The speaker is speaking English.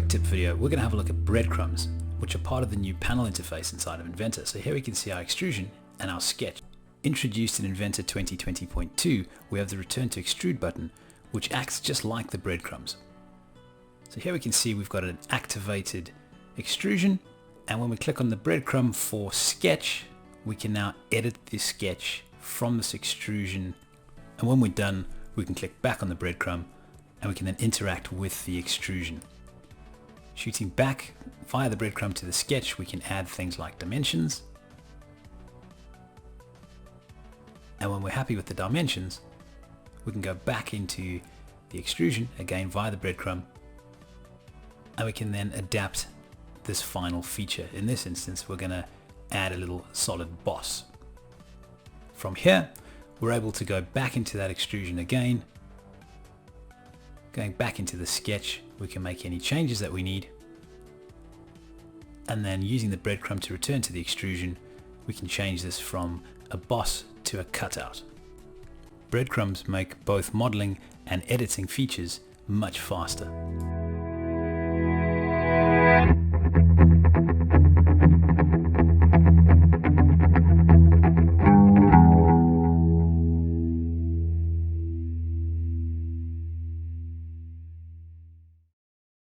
quick tip video, we're going to have a look at breadcrumbs, which are part of the new panel interface inside of Inventor. So here we can see our extrusion and our sketch. Introduced in Inventor 2020.2, we have the Return to Extrude button, which acts just like the breadcrumbs. So here we can see we've got an activated extrusion, and when we click on the breadcrumb for sketch, we can now edit the sketch from this extrusion. And when we're done, we can click back on the breadcrumb and we can then interact with the extrusion. Shooting back via the breadcrumb to the sketch, we can add things like dimensions. And when we're happy with the dimensions, we can go back into the extrusion, again via the breadcrumb, and we can then adapt this final feature. In this instance, we're going to add a little solid boss. From here, we're able to go back into that extrusion again. Going back into the sketch, we can make any changes that we need. And then using the breadcrumb to return to the extrusion, we can change this from a boss to a cutout. Breadcrumbs make both modeling and editing features much faster.